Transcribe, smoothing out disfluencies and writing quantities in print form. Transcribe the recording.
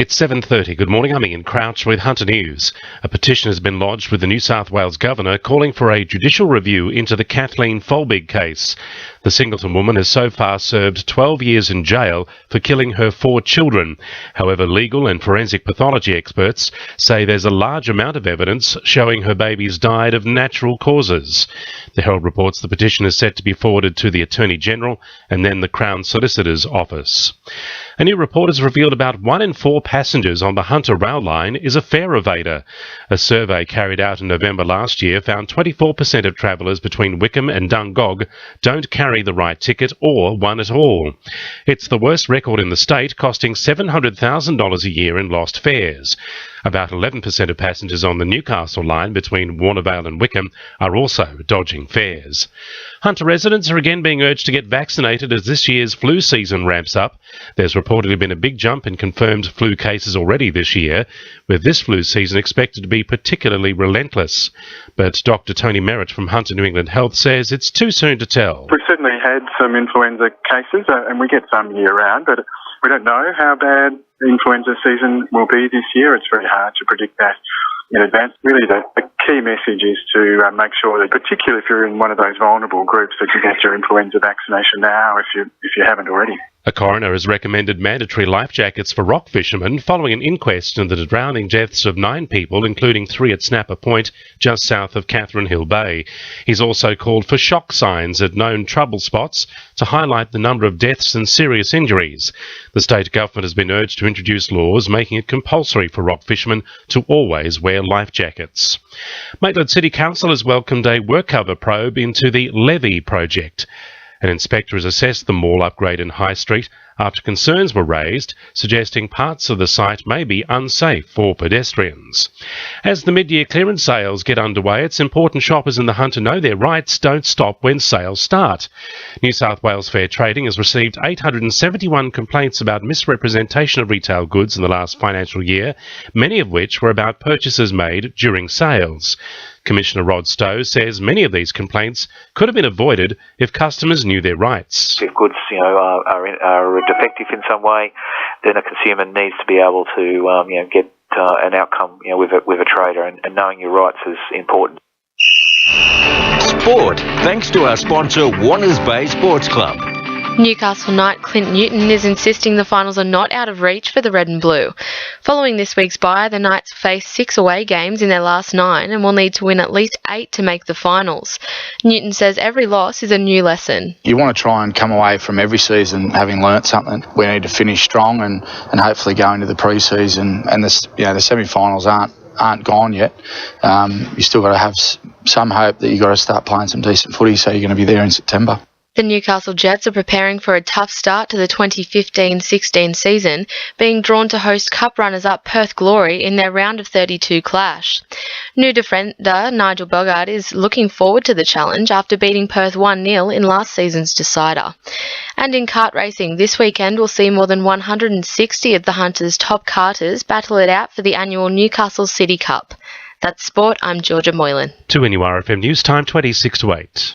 It's 7:30. Good morning. I'm Ian Crouch with Hunter News. A petition has been lodged with the New South Wales Governor calling for a judicial review into the Kathleen Folbigg case. The Singleton woman has so far served 12 years in jail for killing her 4 children. However, legal and forensic pathology experts say there's a large amount of evidence showing her babies died of natural causes. The Herald reports the petition is set to be forwarded to the Attorney General and then the Crown Solicitor's Office. A new report has revealed about 1 in 4 passengers on the Hunter rail line is a fare evader. A survey carried out in November last year found 24% of travellers between Wickham and Dungog don't carry the right ticket or one at all. It's the worst record in the state, costing $700,000 a year in lost fares. About 11% of passengers on the Newcastle line between Warnervale and Wickham are also dodging fares. Hunter residents are again being urged to get vaccinated as this year's flu season ramps up. There's reportedly been a big jump in confirmed flu cases already this year, with this flu season expected to be particularly relentless. But Dr. Tony Merritt from Hunter New England Health says it's too soon to tell. We've certainly had some influenza cases, and we get some year-round, but we don't know how bad the influenza season will be this year. It's very hard to predict that in advance. Really, the key message is to make sure that, particularly if you're in one of those vulnerable groups, that you get your influenza vaccination now if you haven't already. A coroner has recommended mandatory life jackets for rock fishermen following an inquest into the drowning deaths of 9 people, including 3 at Snapper Point, just south of Catherine Hill Bay. He's also called for shock signs at known trouble spots to highlight the number of deaths and serious injuries. The state government has been urged to introduce laws making it compulsory for rock fishermen to always wear life jackets. Maitland City Council has welcomed a WorkCover probe into the Levy project. An inspector has assessed the mall upgrade in High Street after concerns were raised, suggesting parts of the site may be unsafe for pedestrians. As the mid-year clearance sales get underway, it's important shoppers in the Hunter know their rights don't stop when sales start. New South Wales Fair Trading has received 871 complaints about misrepresentation of retail goods in the last financial year, many of which were about purchases made during sales. Commissioner Rod Stowe says many of these complaints could have been avoided if customers knew their rights. If goods, are defective in some way, then a consumer needs to be able to, get an outcome, with a trader, and knowing your rights is important. Sport, thanks to our sponsor, Warners Bay Sports Club. Newcastle Knight Clint Newton is insisting the finals are not out of reach for the Red and Blue. Following this week's bye, the Knights face 6 away games in their last 9 and will need to win at least 8 to make the finals. Newton says every loss is a new lesson. You want to try and come away from every season having learnt something. We need to finish strong and hopefully go into the pre-season, and the semi-finals aren't gone yet. You still got to have some hope that you've got to start playing some decent footy, so you're going to be there in September. The Newcastle Jets are preparing for a tough start to the 2015-16 season, being drawn to host Cup runners-up Perth Glory in their round of 32 clash. New defender Nigel Bogart is looking forward to the challenge after beating Perth 1-0 in last season's decider. And in kart racing, this weekend we'll see more than 160 of the Hunters' top karters battle it out for the annual Newcastle City Cup. That's sport. I'm Georgia Moylan. To NURFM News Time 26 to 8.